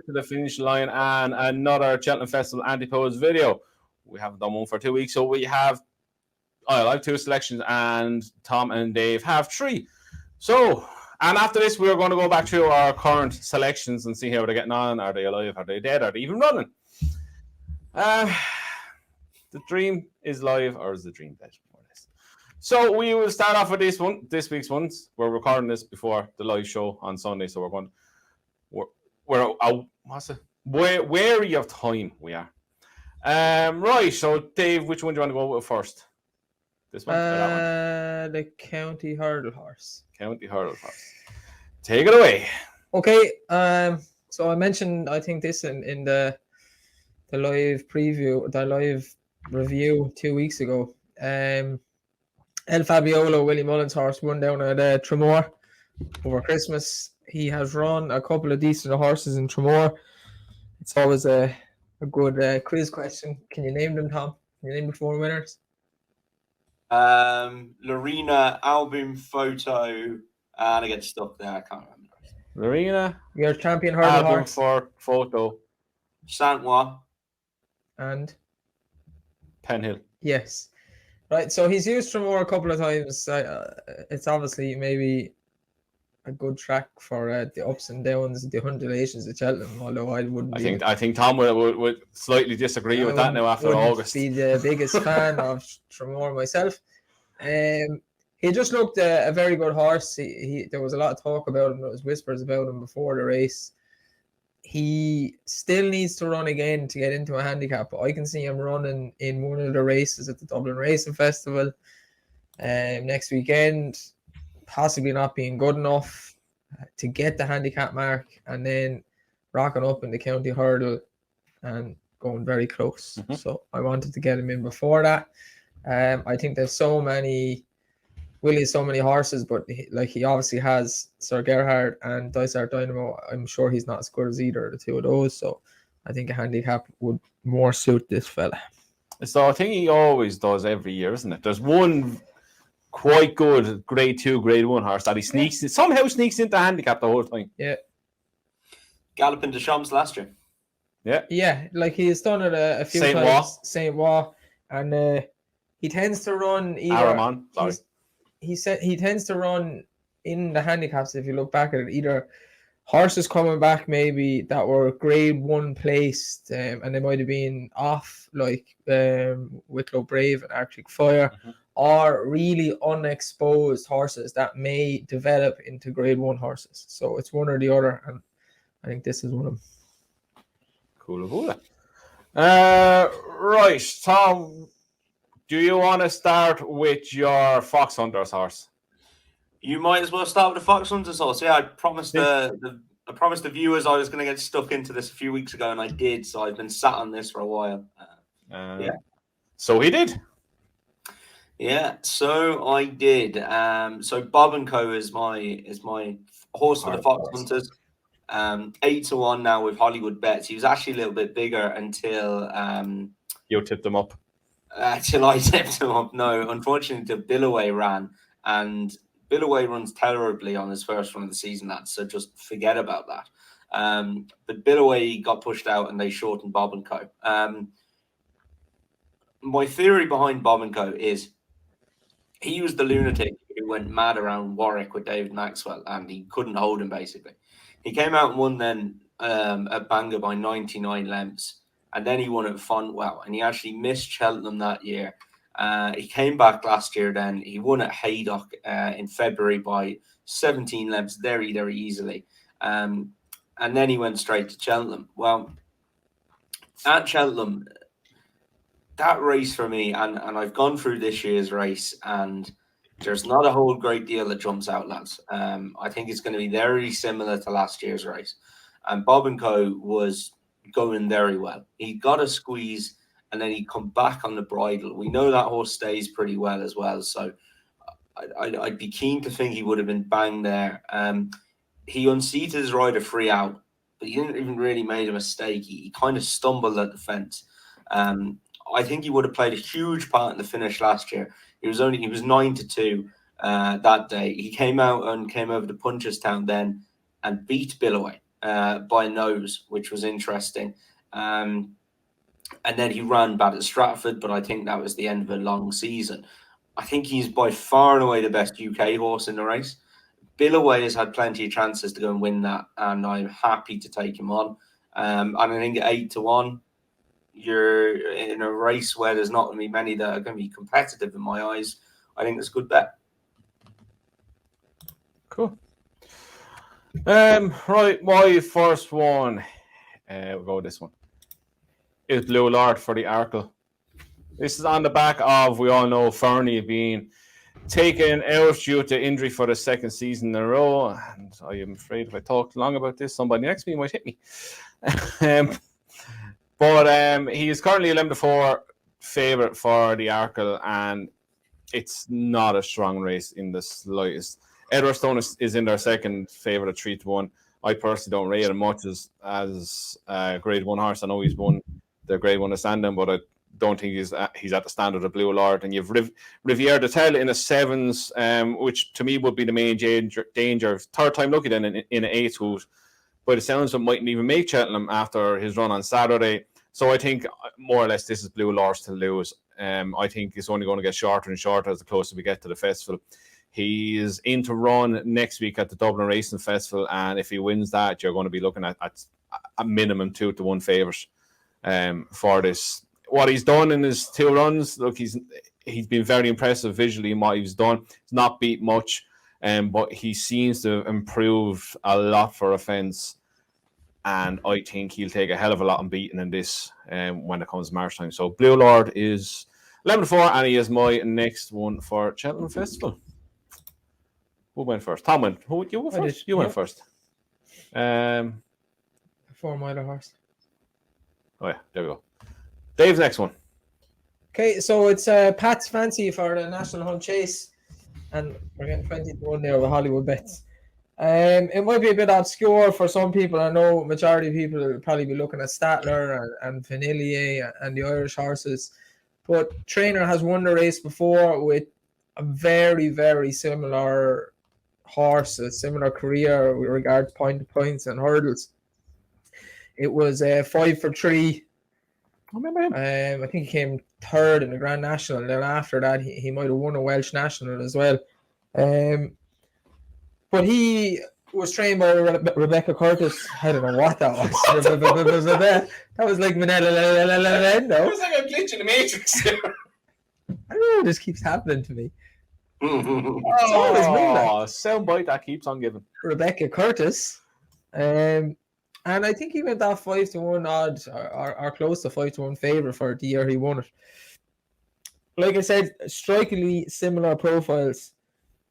to the finish line and another Cheltenham Festival Ante-Post video. We haven't done one for 2 weeks, so we have I have 2 selections, and Tom and Dave have 3. So, and after this, we're going to go back through our current selections and see how they're getting on. Are they alive? Are they dead? Are they even running? The dream is live, or is the dream dead? More or less. So we will start off with this week's ones. We're recording this before the live show on Sunday, so we're wary of time. We are. Right. So Dave, which one do you want to go with first? This one or that one? The County Hurdle Horse. County Hurdle Horse. Take it away. Okay. So I mentioned, I think this in the live preview, the live review 2 weeks ago. El Fabiolo, Willie Mullins' horse, won down at Tramore over Christmas. He has run a couple of decent horses in Tramore. It's always a good quiz question. Can you name them, Tom? Can you name the 4 winners? Lorena, album, photo, and I get stuck there. I can't remember. Lorena, your champion hurdle horse. For photo. Saint-Ouen. And Penhill. Yes. Right, so he's used Tramore a couple of times. It's obviously maybe a good track for the ups and downs, the undulations of Cheltenham, although I wouldn't I think Tom would slightly disagree with that now after August. Be the biggest fan of Tramore myself. He just looked a very good horse. There was a lot of talk about him. There was whispers about him before the race. He still needs to run again to get into a handicap, but I can see him running in one of the races at the Dublin Racing Festival next weekend, possibly not being good enough to get the handicap mark, and then rocking up in the County Hurdle and going very close. Mm-hmm. So I wanted to get him in before that. I think there's Willie has so many horses, but he obviously has Sir Gerhard and Dysart Dynamo. I'm sure he's not as good as either of the 2 of those, so I think a handicap would more suit this fella. So I think he always does every year, isn't it? There's one quite good Grade 2, Grade 1 horse that he somehow sneaks into handicap the whole time. Yeah. Galloping de Champs last year. Yeah, like he's done it a few times. Saint-Ouen. And he tends to run either... Aramon, sorry. He said he tends to run in the handicaps. If you look back at it, either horses coming back maybe that were Grade 1 placed, and they might have been off, like Wicklow Brave and Arctic Fire, or really unexposed horses that may develop into Grade 1 horses. So it's one or the other, and I think this is one of them. Cool. Right, Tom. Do you want to start with your Foxhunters horse? You might as well start with the Foxhunters horse. Yeah, I promised the viewers I was going to get stuck into this a few weeks ago, and I did. So I've been sat on this for a while. So he did. Yeah, so I did. So Bob & Co is my horse for the Foxhunters. 8-1 now with Hollywood Bets. He was actually a little bit bigger until you tipped him up. Till I tipped him up. No, unfortunately, the Billaway ran, and Billaway runs terribly on his first run of the season, so just forget about that. But Billaway got pushed out, and they shortened Bob & Co. My theory behind Bob & Co is he was the lunatic who went mad around Warwick with David Maxwell, and he couldn't hold him, basically. He came out and won then at Bangor by 99 lengths. And then he won at Fontwell, and he actually missed Cheltenham that year. He came back last year then. He won at Haydock in February by 17 lengths very, very easily. And then he went straight to Cheltenham. Well, at Cheltenham, that race for me, and I've gone through this year's race, and there's not a whole great deal that jumps out, lads. I think it's going to be very similar to last year's race. And Bob & Co was going very well. He got a squeeze and then he come back on the bridle. We know that horse stays pretty well as well, so I'd be keen to think he would have been banged there. He unseated his rider free out, but he didn't even really make a mistake. He kind of stumbled at the fence. I think he would have played a huge part in the finish last year. He was 9-2 that day. He came out and came over to Punchestown then and beat Billaway. by nose, which was interesting. And then he ran bad at Stratford, but I think that was the end of a long season. I think he's by far and away the best UK horse in the race. Billaway has had plenty of chances to go and win that, and I'm happy to take him on. And I think at 8-1, you're in a race where there's not going to be many that are going to be competitive in my eyes. I think it's a good bet. Cool. Right, my first one, we'll go with this one, is Blue Lord for the Arkle. This is on the back of, we all know, Fernie being taken out due to injury for the second season in a row. And I am afraid if I talk long about this, somebody next to me might hit me. But he is currently 11-4 favourite for the Arkle, and it's not a strong race in the slightest. Edward Stone is in their second favourite at 3-1. I personally don't rate him much as a Grade 1 horse. I know he's won the Grade 1 at Sandon, but I don't think he's at the standard of Blue Lord. And you've Riviere de Tell in a 7s, which to me would be the main danger. Third time lucky then in an 8 who's by the sounds of it mightn't even make Cheltenham after his run on Saturday. So I think more or less this is Blue Lord's to lose. I think it's only going to get shorter and shorter as the closer we get to the festival. He is in to run next week at the Dublin Racing Festival, and if he wins that, you're going to be looking at a minimum 2-1 favourite for this. What he's done in his 2 runs, look, he's been very impressive visually in what he's done. He's not beat much, but he seems to have improved a lot for a fence, and I think he'll take a hell of a lot of beating in this when it comes March time. So Blue Lord is 11-4, and he is my next one for Cheltenham Festival. Who went first? Tom went. You went first? You went first. 4-miler horse. Oh, yeah. There we go. Dave's next one. Okay, so it's Pat's Fancy for the National Hunt Chase. And we're getting 20-1 there with Hollywood bets. It might be a bit obscure for some people. I know majority of people will probably be looking at Statler and Vanillier and the Irish horses. But Trainer has won the race before with a very, very similar horse, a similar career with regard to point-to-points and hurdles. It was 5 for 3. I remember him. I think he came 3rd in the Grand National, and then after that he might have won a Welsh National as well. But he was trained by Rebecca Curtis. I don't know what that was. That was like Manila. It was like a glitch in the Matrix. I don't know, this keeps happening to me. Soundbite that keeps on giving. Rebecca Curtis. And I think he went off 5-1 odds or close to 5-1 favourite for the year he won it. Like I said, strikingly similar profiles.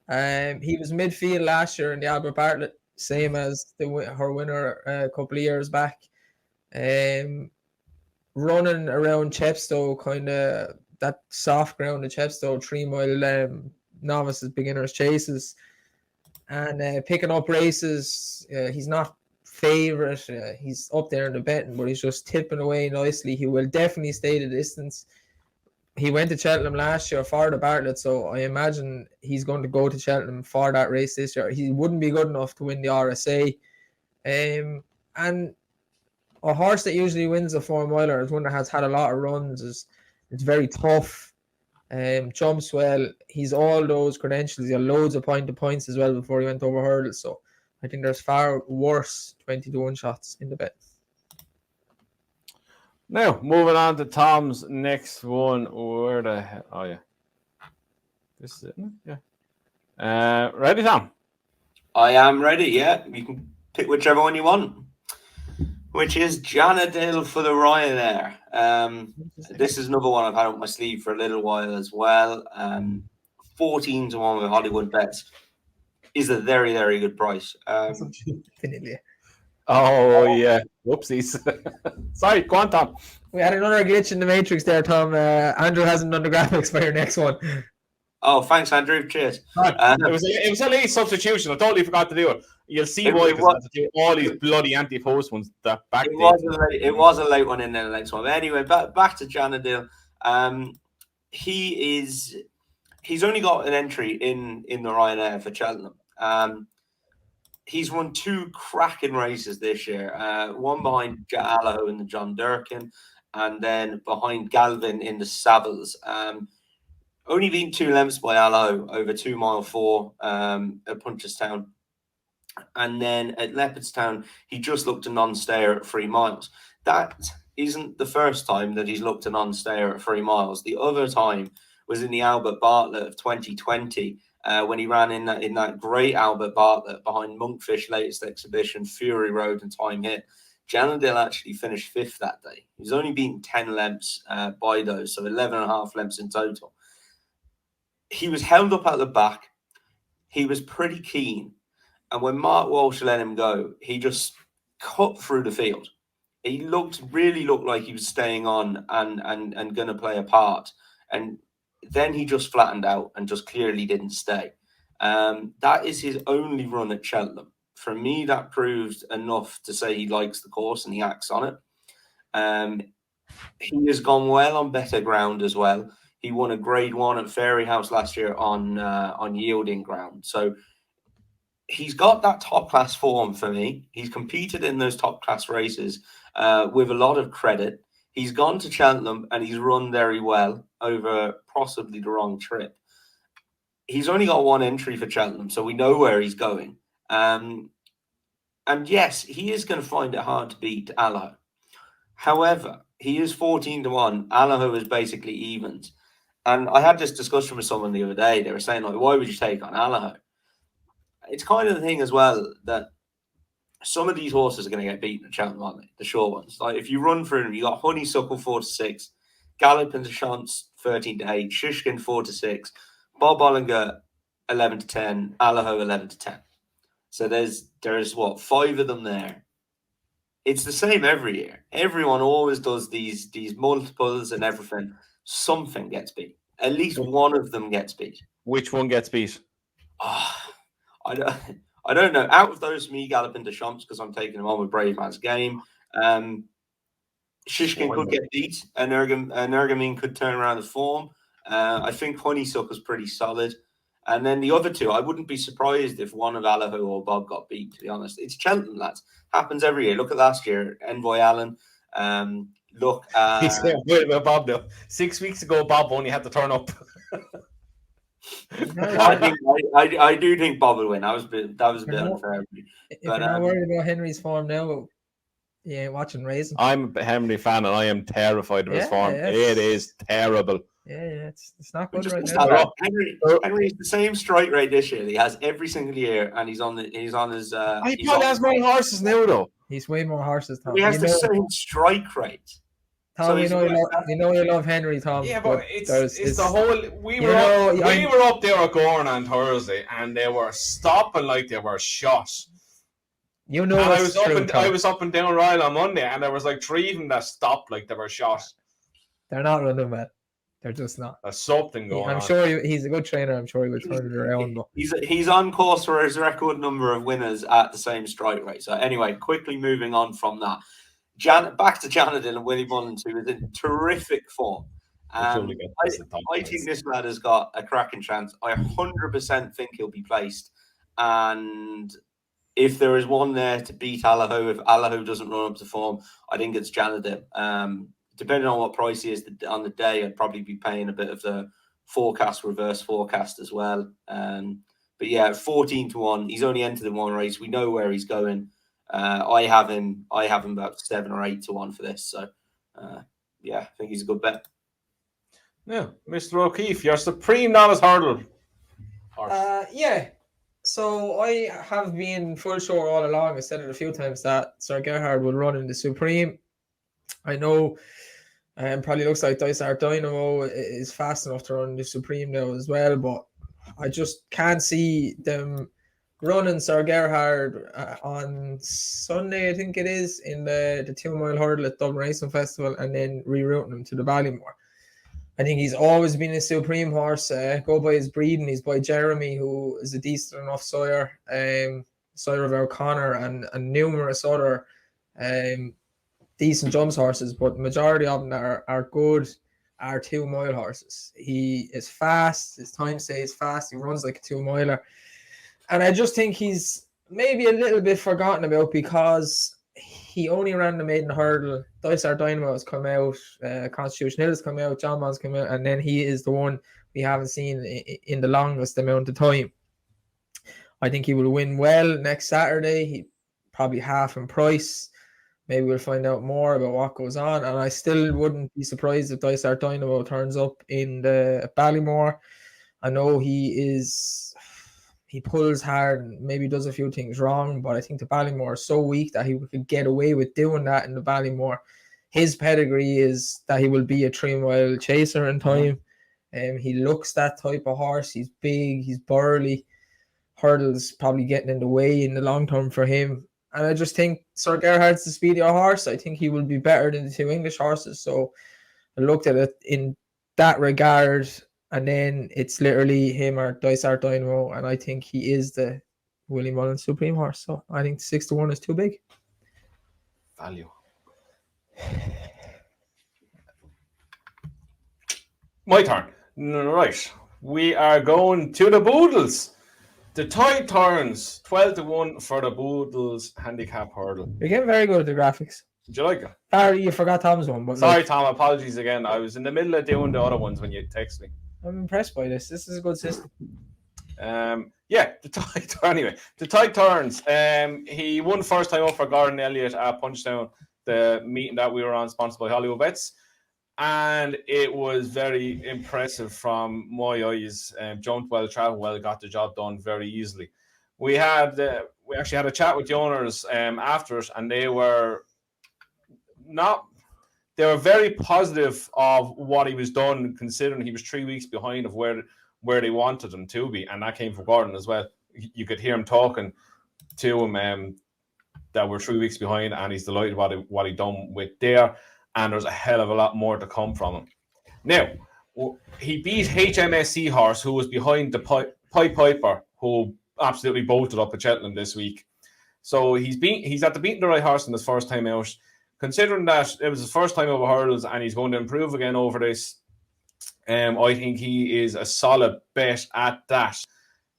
He was midfield last year in the Albert Bartlett, same as her winner a couple of years back. Running around Chepstow, kind of that soft ground at Chepstow, 3-mile novices, beginners, chases, and picking up races. He's not favourite. He's up there in the betting, but he's just tipping away nicely. He will definitely stay the distance. He went to Cheltenham last year for the Bartlett, so I imagine he's going to go to Cheltenham for that race this year. He wouldn't be good enough to win the RSA. And a horse that usually wins a 4-miler is one that has had a lot of runs. It's very tough. Jumps well. He's all those credentials. He had loads of point-to-points as well before he went over hurdles. So I think there's far worse 20-1 shots in the bet. Now, moving on to Tom's next one. Where the hell? Oh, yeah. This is it, isn't it? Yeah. Ready, Tom? I am ready, yeah. You can pick whichever one you want, which is Janadil for the Ryanair. This is another one I've had up my sleeve for a little while as well. 14-1 with Hollywood bets is a very, very good price. Oh, yeah. Whoopsies. Sorry, go on, Tom. We had another glitch in the Matrix there, Tom. Andrew hasn't done the graphics for your next one. Oh, thanks, Andrew. Cheers. It was a late substitution. I totally forgot to do it. You'll see why, because I had to do all these bloody Ante-Post ones that back it was a late one in there, the next one. But anyway, back to Janadil. He's only got an entry in the Ryanair for Cheltenham. He's run 2 cracking races this year. One behind Allaho in the John Durkin, and then behind Galvin in the Savills. Only being 2 lengths by Allaho over 2 mile 4 at Punchestown. And then at Leopardstown, he just looked a non-stayer at 3 miles. That isn't the first time that he's looked a non-stayer at 3 miles. The other time was in the Albert Bartlett of 2020, when he ran in that great Albert Bartlett behind Monkfish latest exhibition, Fury Road and Time Hit. Janadil actually finished 5th that day. He was only beaten 10 lengths by those, so 11.5 lengths in total. He was held up at the back. He was pretty keen. And when Mark Walsh let him go, he just cut through the field. He really looked like he was staying on and going to play a part. And then he just flattened out and just clearly didn't stay. That is his only run at Cheltenham. For me, that proved enough to say he likes the course and he acts on it. He has gone well on better ground as well. He won a Grade 1 at Fairyhouse last year on yielding ground. So he's got that top class form for me. He's competed in those top class races with a lot of credit. He's gone to Cheltenham and he's run very well over possibly the wrong trip. He's only got 1 entry for Cheltenham, so we know where he's going. And yes, he is going to find it hard to beat Allaho. However, he is 14-1. Allaho is basically evens. And I had this discussion with someone the other day. They were saying, like, why would you take on Allaho? It's kind of the thing as well that some of these horses are going to get beaten at Cheltenham, aren't they? The short ones. Like if you run through them, you got Honeysuckle 4-6, Gallop and Chance 13-8, Shishkin 4-6, Bob Ollinger 11-10, Allaho 11-10. So there's what, 5 of them there. It's the same every year. Everyone always does these multiples and everything. Something gets beat. At least one of them gets beat. Which one gets beat? Oh, I don't know. Out of those, me Galloping Deschamps, because I'm taking him on with Brave Man's Game. Shishkin could get beat, and Ergamine could turn around the form. I think Honeysuckle's pretty solid. And then the other 2, I wouldn't be surprised if one of Allaho or Bob got beat, to be honest. It's Cheltenham, lads. Happens every year. Look at last year, Envoy Allen. Look at... Wait about Bob now. 6 weeks ago, Bob only had to turn up. I do think Bob will win. That was a bit unfair. If you're not worried about Henry's form now, yeah, watching racing. I'm a Henry fan and I am terrified of his form. It is terrible. Yeah, it's not good right now. Henry's the same strike rate this year. He has every single year, and he's on his. He probably has more horses now, though. He's way more horses. Tom. He has the same strike rate. Tom, you know you love Henry, Tom. Yeah, but it's the whole. We were up there at Gorn on Thursday, and they were stopping like they were shot. You know, I was up and down Royal on Monday, and there was like 3 of them that stopped like they were shot. They're not running well. They're just not. There's something going on. I'm sure he's a good trainer. I'm sure he will turn it around. But he's on course for his record number of winners at the same strike rate. So anyway, quickly moving on from that. Back to Janadil and Willie Mullins, who is in terrific form. I think this lad has got a cracking chance. I 100% think he'll be placed. And if there is one there to beat Allaho, if Allaho doesn't run up to form, I think it's Janadil. Depending on what price he is on the day, I'd probably be paying a bit of the reverse forecast as well. But yeah, 14-1. He's only entered in 1 race. We know where he's going. I have him about 7 or 8-1 for this. So yeah, I think he's a good bet. Yeah, Mr. O'Keefe, your supreme novice hurdle. Yeah. So I have been full sure all along. I said it a few times that Sir Gerhard would run in the Supreme. I know probably looks like Dysart Dynamo is fast enough to run the Supreme now as well, but I just can't see them running Sir Gerhard on Sunday, I think it is, in the 2 mile hurdle at Dublin Racing Festival, and then rerouting him to the Ballymore. I think he's always been a Supreme horse. Go by his breeding. He's by Jeremy, who is a decent enough sire, sire of O'Connor and numerous other decent jumps horses, but the majority of them are good, are 2 mile horses. He is fast. His time stays fast. He runs like a 2 miler. And I just think he's maybe a little bit forgotten about because he only ran the maiden hurdle. Dysart Dynamo has come out, Constitution Hill has come out, John Bond's come out, and then he is the one we haven't seen in the longest amount of time. I think he will win well next Saturday. He probably half in price. Maybe we'll find out more about what goes on. And I still wouldn't be surprised if Dysart Dynamo turns up in the Ballymore. I know he pulls hard and maybe does a few things wrong, but I think the Ballymore is so weak that he could get away with doing that in the Ballymore. His pedigree is that he will be a 3-mile chaser in time. He looks that type of horse. He's big, he's burly. Hurdles probably getting in the way in the long term for him. And I just think Sir Gerhard's the speedier horse. I think he will be better than the 2 English horses. So I looked at it in that regard. And then it's literally him or Dysart Dynamo. And I think he is the Willie Mullins Supreme horse. So I think 6-1 is too big. Value. My turn. Right. We are going to the Boodles. The tide turns 12-1 for the Boodles handicap hurdle. You're getting very good at the graphics. Did you like it? Sorry, you forgot Tom's one. But sorry, Tom. Apologies again. I was in the middle of doing the other ones when you text me. I'm impressed by this. This is a good system. Yeah, the tide. Anyway, the tide turns. He won first time up for Gordon Elliott at Punchdown, the meeting that we were on, sponsored by Hollywood Bets. And it was very impressive from my eyes. Jumped well, traveled well, got the job done very easily. We actually had a chat with the owners after it, and they were very positive of what he was done, considering he was 3 weeks behind of where they wanted him to be, and that came from Gordon as well. You could hear him talking to him that we're 3 weeks behind, and he's delighted what he done with there. And there's a hell of a lot more to come from him. Now, he beat HMSC horse, who was behind the Pied Piper, who absolutely bolted up at Cheltenham this week. So he's at the beating the right horse in his first time out. Considering that it was his first time over hurdles and he's going to improve again over this, I think he is a solid bet at that.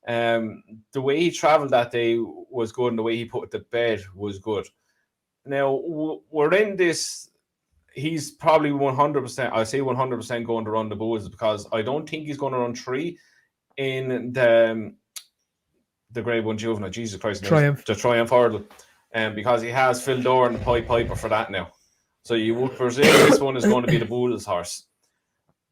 The way he travelled that day was good, and the way he put it to bed was good. Now, we're in this. He's probably 100%, I say 100% going to run the Boodles, because I don't think he's going to run 3 in the Grade 1 Juvenile. Jesus Christ. Triumph. The Triumph hurdle. Because he has Phil Dore and the Pied Piper for that now. So you would presume this one is going to be the Boodles horse.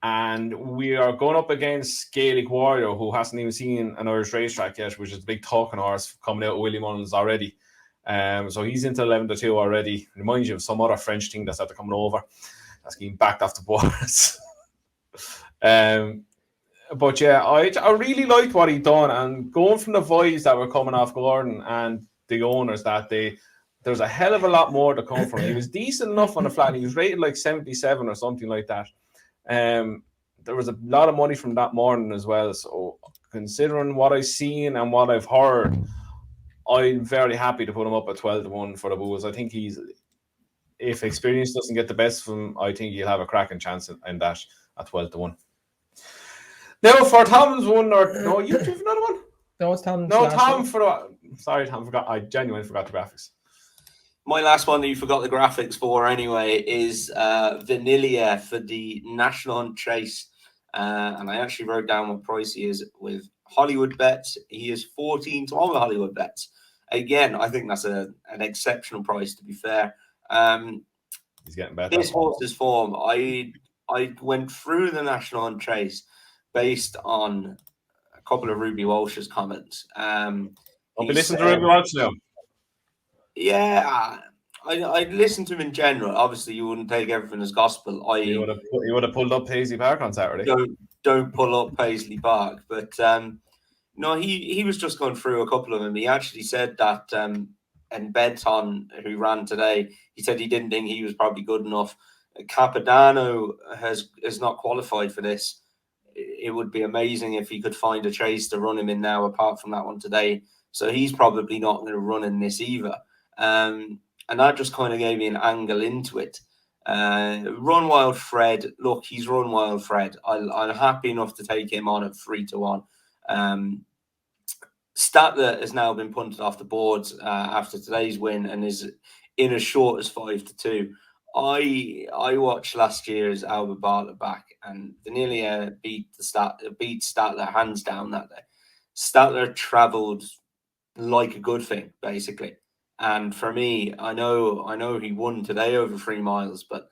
And we are going up against Gaelic Warrior, who hasn't even seen an Irish racetrack yet, which is a big talking horse coming out of Willie Mullins already. So he's into 11-2 already. Reminds you of some other French thing that's after coming over. That's getting backed off the boards. But yeah, I really liked what he done, and going from the vibes that were coming off Gordon and the owners that there's a hell of a lot more to come from him. He was decent enough on the flat. He was rated like 77 or something like that. There was a lot of money from that morning as well. So considering what I've seen and what I've heard, I'm very happy to put him up at 12-1 for the Bulls. I think if experience doesn't get the best of him, I think he'll have a cracking chance in that at 12-1. Now for Tom's one, no, you have another one? No, it's Tom. No, Tom sorry, Tom, I genuinely forgot the graphics. My last one that you forgot the graphics for anyway is Vanilla for the National Hunt Chase. And I actually wrote down what price he is with Hollywood Bets. He is 14-1 with Hollywood Bets. Again, I think that's an exceptional price, to be fair. He's getting better. This horse's form, I went through the National Hunt Chase based on a couple of Ruby Walsh's comments. I'll be listening to Ruby Walsh now. Yeah, I listened to him in general. Obviously, you wouldn't take everything as gospel. He would have pulled up Paisley Park on Saturday. Don't pull up Paisley Park. But no, he was just going through a couple of them. He actually said that, and Benton, who ran today, he said he didn't think he was probably good enough. Capadano has not qualified for this. It would be amazing if he could find a chase to run him in now, apart from that one today. So he's probably not going to run in this either. And that just kind of gave me an angle into it. Run Wild Fred. Look, he's Run Wild Fred. I'm happy enough to take him on at 3-1. Statler has now been punted off the boards after today's win and is in as short as 5-2. I watched last year's Albert Bartlett back, and Vanilla beat Statler hands down that day. Statler travelled like a good thing, basically. And for me, I know he won today over 3 miles, but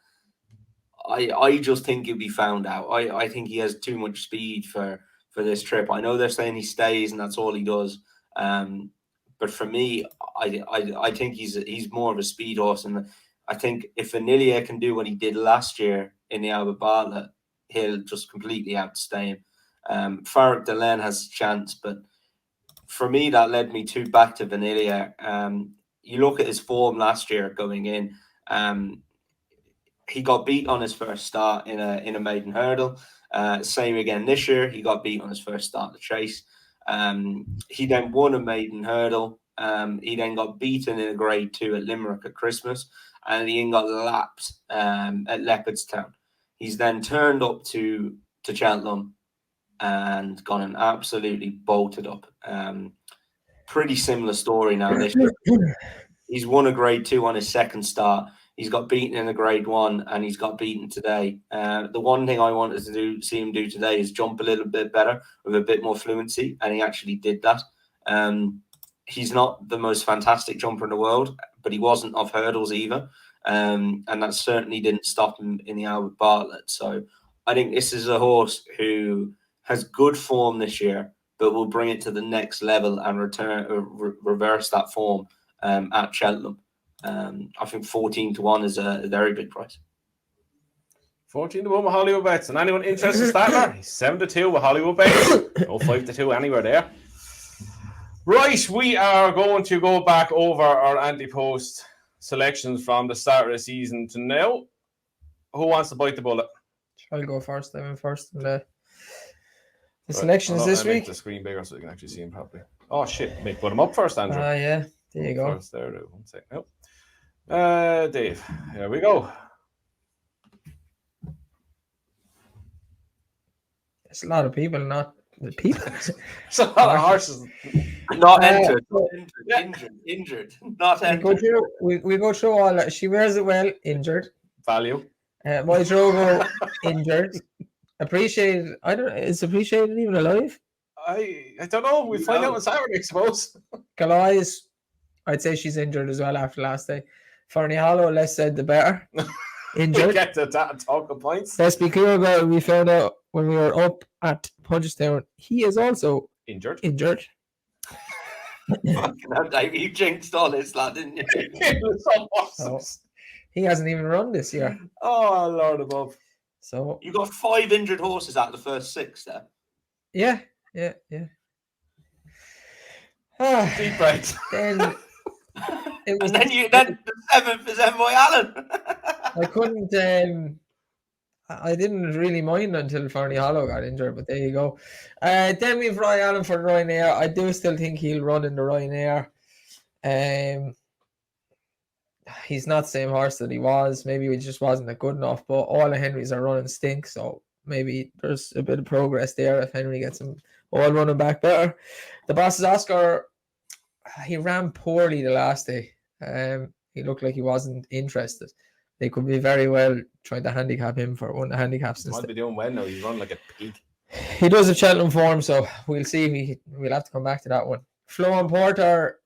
I just think he'll be found out. I think he has too much speed for this trip. I know they're saying he stays and that's all he does. But for me, I think he's more of a speed horse, and I think if Vanilla can do what he did last year in the Albert Bartlett, he'll just completely outstay him. Farrokh Delenn has a chance, but for me, that led me back to Vanilla. You look at his form last year going in. He got beat on his first start in a maiden hurdle. Same again this year. He got beat on his first start of the chase. He then won a maiden hurdle. He then got beaten in a grade 2 at Limerick at Christmas, and he then got lapped at Leopardstown. He's then turned up to Cheltenham and gone and absolutely bolted up. Pretty similar story now this year. He's won a grade 2 on his second start. He's got beaten in a grade 1 and he's got beaten today. The one thing I wanted to see him do today is jump a little bit better with a bit more fluency, and he actually did that. He's not the most fantastic jumper in the world, but he wasn't off hurdles either. And that certainly didn't stop him in the Albert Bartlett. So I think this is a horse who has good form this year, but will bring it to the next level and reverse that form at Cheltenham. I think 14-1 is a very big price. 14-1 with Hollywood bets. And anyone interested in Statler? He's 7-2 with Hollywood bets. No 5-2 anywhere there. Right, we are going to go back over our Ante-Post selections from the start of the season to now. Who wants to bite the bullet? I'll go first. I went first. The selections this week. Make the screen bigger so you can actually see him properly. Oh shit! Put him up first, Andrew. Yeah. There you go. First, there. 1 second. Nope. Dave. Here we go. There's a lot of people, not the people. There's a lot of horses. Not entered. Injured. Not entered. We go through all that. She wears it well. Injured. Value. My Drogo injured. Appreciated. I don't. Is appreciated even alive? I don't know. We'll find out on Saturday, I suppose. Goliath, I'd say she's injured as well after last day. Fernie Hollow, less said the better. Injured. We'll get to that talking points. Let's be clear about it. We found out when we were up at Punchestown, he is also injured. Fucking hell, Dave, you jinxed all this, lad, didn't you? He hasn't even run this year. Oh, Lord above. So you got 5 injured horses out of the first 6 there. Yeah. Deep breath. Then it was. And then the 7th is Envoy Allen. I couldn't. I didn't really mind until Fernie Hollow got injured, but there you go. Then we've Roy Allen for Ryanair. I do still think he'll run in the Ryanair. He's not the same horse that he was. Maybe he just wasn't that good enough. But all the Henrys are running stink, so maybe there's a bit of progress there if Henry gets him all running back better. The Boss's Oscar, he ran poorly the last day. He looked like he wasn't interested. They could be very well trying to handicap him for one of the handicaps. He might be doing well now. He's run like a pig. He does have Cheltenham form, so we'll see. We'll have to come back to that one. Flo and Porter,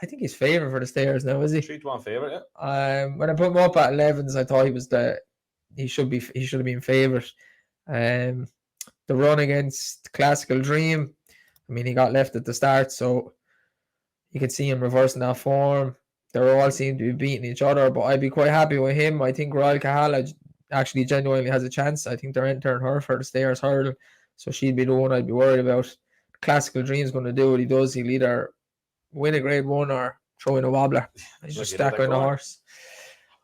I think he's favourite for the stairs now, is he? 3-1 favourite, yeah. When I put him up at 11s, I thought he should have been favourite. The run against Classical Dream, I mean, he got left at the start, so you could see him reversing that form. They all seem to be beating each other, but I'd be quite happy with him. I think Royal Kahala actually genuinely has a chance. I think they're entering her for the stairs hurdle, so she'd be the one I'd be worried about. Classical Dream's going to do what he does. He'll either win a grade 1 or throw in a wobbler. He's just stack on the horse.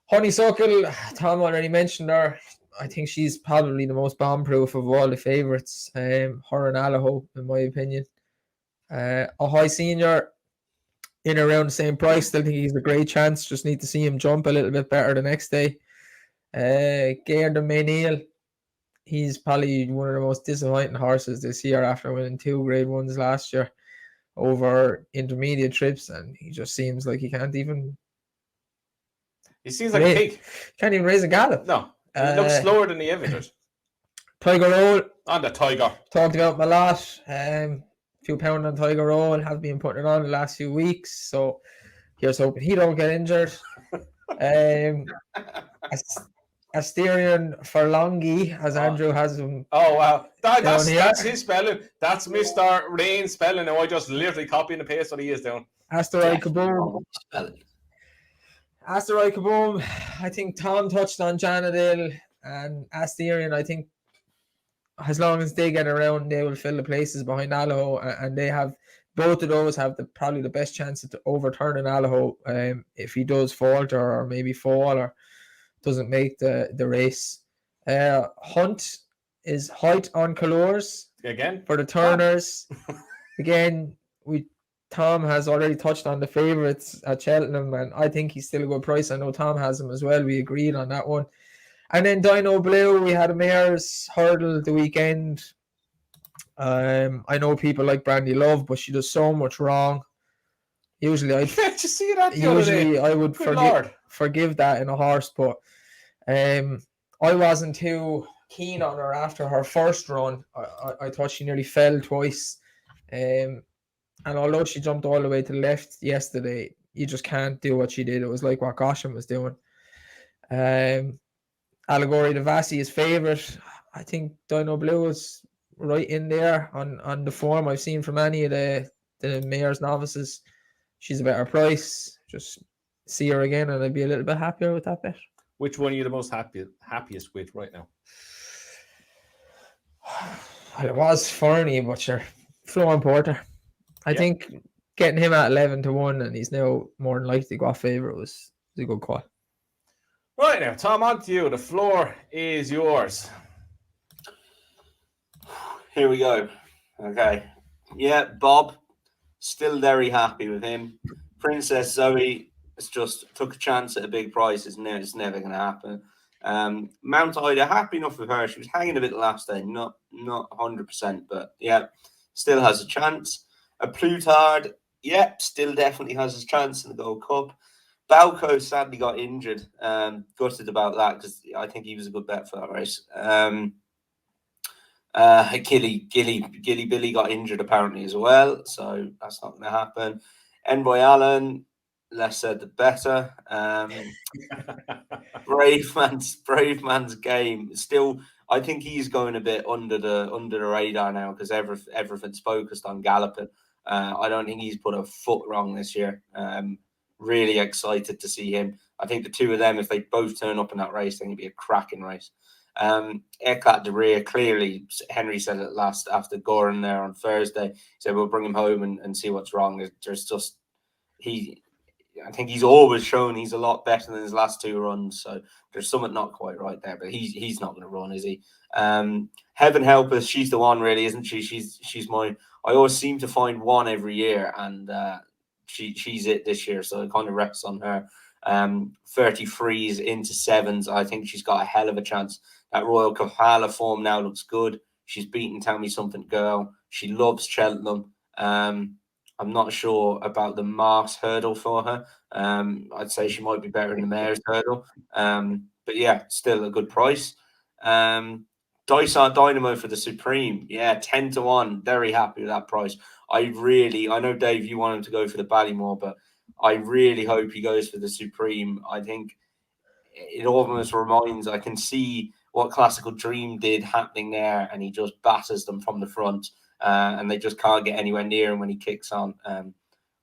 Honeysuckle, Tom already mentioned her. I think she's probably the most bomb-proof of all the favourites. Her and Allaho, in my opinion. A high senior, in around the same price. Still think he's a great chance. Just need to see him jump a little bit better the next day. Gairdon Mayneel, he's probably one of the most disappointing horses this year after winning 2 grade 1s last year. over intermediate trips, and he just seems like he can't even. He seems like a pig. Can't even raise a gallop. No, he looks slower than he ever did. Tiger Roll. On the Tiger. Talked about him a lot. Few pound on Tiger Roll. Have been putting it on the last few weeks. So here's hoping he don't get injured. Asterion Furlongi, as Andrew has him. Oh, wow. That's his spelling. That's Mr. Rain's spelling. And I just literally copy and paste what he is doing. Asteroid Kaboom. Asteroid Kaboom. I think Tom touched on Janadil and Asterion. I think as long as they get around, they will fill the places behind Allaho, and they have both of those have probably the best chance to overturn an Allaho if he does falter or maybe fall or doesn't make the race. Hunt is height on colours again for the Turners. Again, Tom has already touched on the favourites at Cheltenham, and I think he's still a good price. I know Tom has him as well. We agreed on that one. And then Dino Blue, we had a mare's hurdle the weekend. I know people like Brandy Love, but she does so much wrong. Usually, I would forgive that in a horse, but I wasn't too keen on her after her first run. I thought she nearly fell twice. And although she jumped all the way to the left yesterday, you just can't do what she did. It was like what Gosham was doing. Allegory de Vassi is favourite. I think Dino Blue is right in there on the form I've seen from any of the mayor's novices. She's a better price. Just see her again, and I'd be a little bit happier with that bet. Which one are you the most happiest with right now? It was Fernie, but sure, Florin Porter. I think getting him at 11-1, and he's now more than likely to go off favourite was a good call. Right now, Tom, on to you. The floor is yours. Here we go. Okay. Yeah, Bob, still very happy with him. Princess Zoe has just took a chance at a big price. It's never going to happen. Mount Ida, happy enough with her. She was hanging a bit last day, not 100%, but yeah, still has a chance. A Plutard, yeah, still definitely has a chance in the Gold Cup. Balco sadly got injured. Gutted about that because I think he was a good bet for that race. Gilly Billy got injured apparently as well, so that's not going to happen. Envoy Allen, less said the better. Brave man's game. Still, I think he's going a bit under the radar now because everything's focused on galloping. I don't think he's put a foot wrong this year. Really excited to see him. I think the two of them, if they both turn up in that race, I think it'd be a cracking race. Eclat de Rear, clearly, Henry said it last after Goran there on Thursday. He said, we'll bring him home and see what's wrong. There's just, I think he's always shown he's a lot better than his last two runs. So there's something not quite right there, but he's not going to run, is he? Heaven help us, she's the one really, isn't she? She's my, I always seem to find one every year, and she's it this year, so it kind of rests on her. 33s into 7s, I think she's got a hell of a chance. That Royal Kahala form now looks good. She's beaten Tell Me Something Girl. She loves Cheltenham. I'm not sure about the Mars hurdle for her. I'd say she might be better in the Mares hurdle. But yeah, still a good price. Dysart Dynamo for the Supreme. Yeah, 10-1. Very happy with that price. I know, Dave, you want him to go for the Ballymore, but I really hope he goes for the Supreme. I think it almost reminds, I can see what Classical Dream did happening there, and he just batters them from the front, and they just can't get anywhere near him when he kicks on.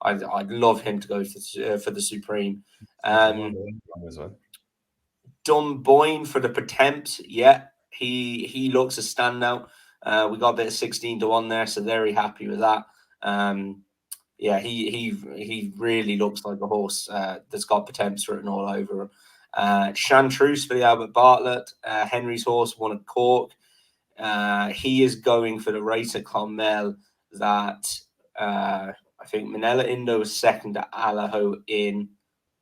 I'd love him to go for the Supreme. Dunboyne for the Pertemps. Yeah, he looks a standout. We got a bit of 16-1 there, so very happy with that. Yeah, he really looks like a horse that's got Pertemps written all over him. Chantreuse for the Albert Bartlett. Henry's horse won at Cork. He is going for the race at Clonmel that I think Manila Indo was second to Allaho in.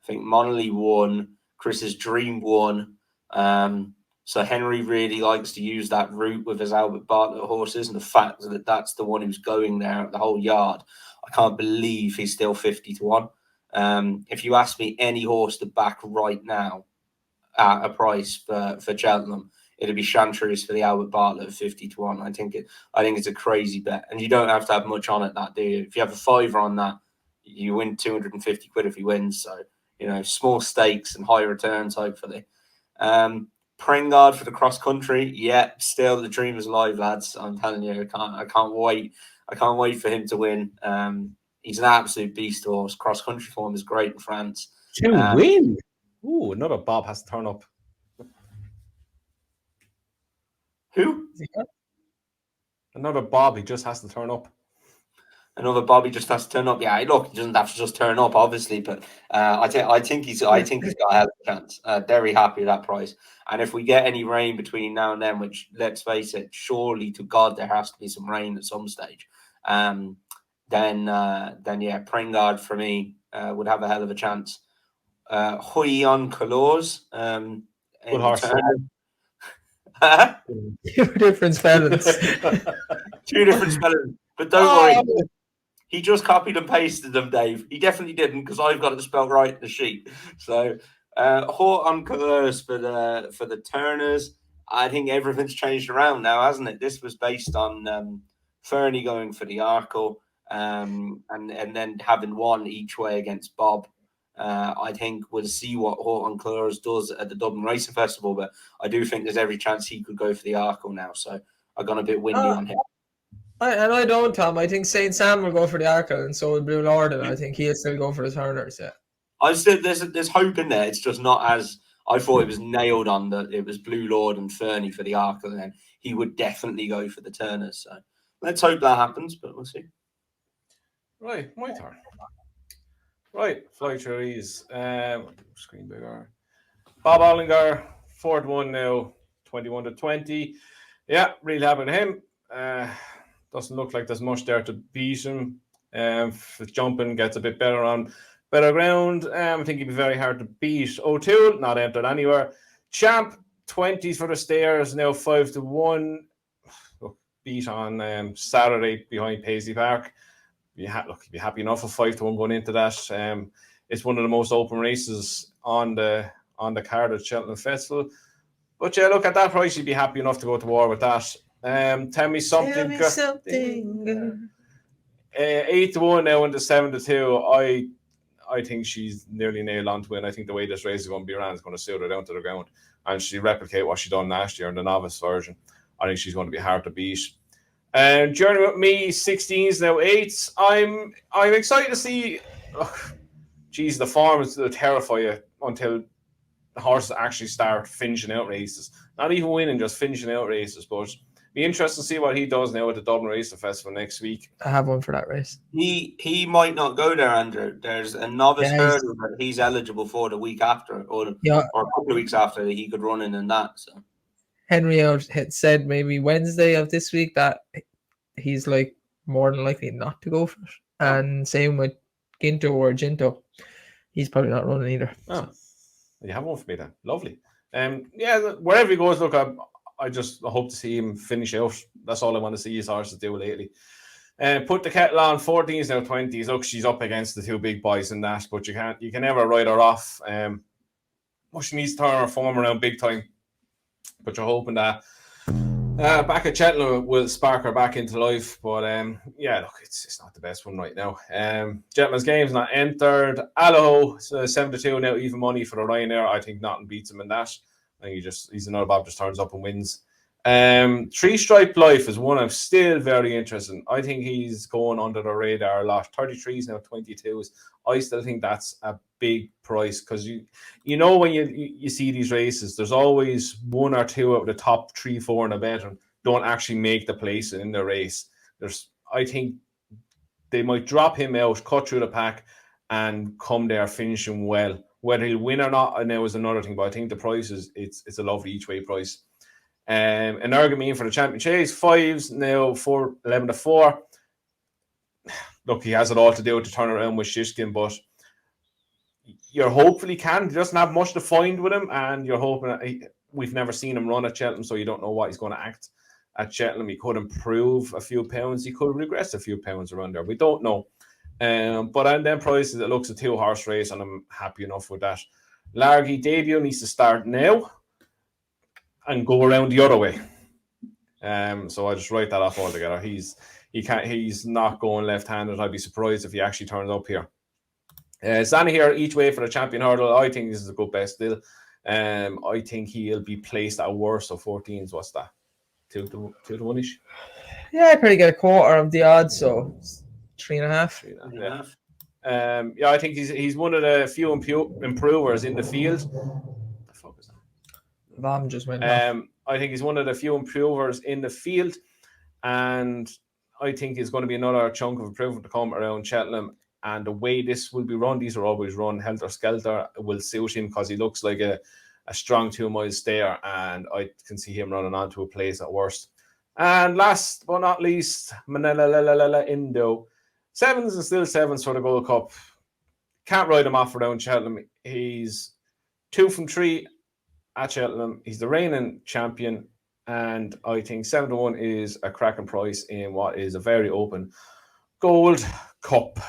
I think Monolly won. Chris's Dream won. So Henry really likes to use that route with his Albert Bartlett horses, and the fact that that's the one who's going there, the whole yard. I can't believe he's still 50-1. If you ask me any horse to back right now at a price for Cheltenham, it'd be Chantreuse for the Albert Bartlett at 50-1. I think it's a crazy bet, and you don't have to have much on it, that do you? If you have a fiver on that, you win 250 quid if he wins. So small stakes and high returns, hopefully. Pringard for the cross country, yeah, still the dream is alive, lads. I'm telling you, I can't wait. I can't wait for him to win. He's an absolute beast horse. Cross country form is great in France. To win. Ooh, another Bob has to turn up. Who? Another Bob. He just has to turn up. Another Bobby just has to turn up. Yeah, look, he doesn't have to just turn up, obviously, but I think he's got a hell of a chance. Very happy with that price. And if we get any rain between now and then, which, let's face it, surely to God there has to be some rain at some stage, then yeah, Pringard for me would have a hell of a chance. Huyon Colors, good horse. Two different spellings. Two different spellings. But don't worry. He just copied and pasted them, Dave. He definitely didn't, because I've got it spelled right in the sheet. So, Huyon Colors for the Turners. I think everything's changed around now, hasn't it? This was based on Fernie going for the Arkle, and then having one each way against Bob. I think we'll see what Huyon Colors does at the Dublin Racing Festival, but I do think there's every chance he could go for the Arkle now. So I've gone a bit windy on him. I don't, Tom. I think St. Sam will go for the Arkle, and so will Blue Lord, and I think he'll still go for the Turners. Yeah, I still there's hope in there. It's just not as I thought. It was nailed on that it was Blue Lord and Fernie for the Arkle, and then he would definitely go for the Turners. So let's hope that happens, but we'll see. Right, my turn. Right, fly through these. Screen bigger. Bob Ollinger, 4-1 now, 21-20. Yeah, really happy with him. Doesn't look like there's much there to beat him. If jumping gets a bit better on better ground, I think he'd be very hard to beat. O'Toole, not entered anywhere. Champ, 20s for the stairs, now 5-1. Look, beat on Saturday behind Paisley Park. You'd be happy enough with 5-1 going into that. It's one of the most open races on the card at Cheltenham Festival. But yeah, look, at that price, you'd be happy enough to go to war with that. Tell me something. 8-1 now into 7-2. I think she's nearly nailed on to win. I think the way this race is going to be around is going to suit her down to the ground, and she replicate what she done last year in the novice version. I think she's going to be hard to beat. Journey with me, 16s now 8s. I'm excited to see. The form is to terrify you until the horses actually start finishing out races. Not even winning, just finishing out races. But be interested to see what he does now at the Dublin Racing Festival next week. I have one for that race. He might not go there, Andrew. There's a novice hurdle that he's eligible for the week after, or a couple of weeks after, that he could run in that. So Henry had said maybe Wednesday of this week that he's like more than likely not to go for it. And same with Ginto or Ginto. He's probably not running either. Oh, you have one for me then. Lovely. Yeah, wherever he goes, look, I just hope to see him finish out. That's all I want to see his horses do lately. Put the kettle on, 14s now 20s. Look, she's up against the two big boys in that, but you can never write her off. She needs to turn her form around big time. But you're hoping that back at Cheltenham will spark her back into life. But yeah, look, it's not the best one right now. Gentleman's Game's not entered. Aloho, 7-2 now, even money for the Ryanair. I think nothing beats him in that. I think he's another Bob, just turns up and wins. Three Stripe Life is one I'm still very interested in. I think he's going under the radar a lot. 33s now, 22s. I still think that's a big price, because you know when you see these races, there's always one or two out of the top 3, 4 and a better don't actually make the place in the race. I think they might drop him out, cut through the pack, and come there finishing well. Whether he'll win or not, I know is another thing, but I think the price it's a lovely each way price. An Ergamine for the Champion Chase, 5s now, 11-4. Look, he has it all to do to turn around with Shishkin, but you're hopefully can. He doesn't have much to find with him, and you're hoping we've never seen him run at Cheltenham, so you don't know what he's going to act at Cheltenham. He could improve a few pounds, he could regress a few pounds around there. We don't know. But on them prices, it looks a 2-horse race, and I'm happy enough with that. Largy debut needs to start now and go around the other way. So I just write that off altogether. He's not going left-handed. I'd be surprised if he actually turns up here. Standing here each way for the champion hurdle, I think this is a good bet still. I think he'll be placed at worse. So 14s, what's that? 2 to 1-ish? Yeah, I probably get a quarter of the odds, so 3.5. Yeah, I think he's one of the few improvers in the field. What the fuck is that? Vom just went off. I think he's one of the few improvers in the field, and I think it's going to be another chunk of improvement to come around Cheltenham. And the way this will be run, these are always run helter-skelter, will suit him because he looks like a strong 2 mile stayer, and I can see him running onto a place at worst. And last but not least, Manila Indo. 7s and still 7s for the Gold Cup. Can't ride him off around Cheltenham. He's 2 from 3 at Cheltenham. He's the reigning champion, and I think 7 to 1 is a cracking price in what is a very open Gold Cup.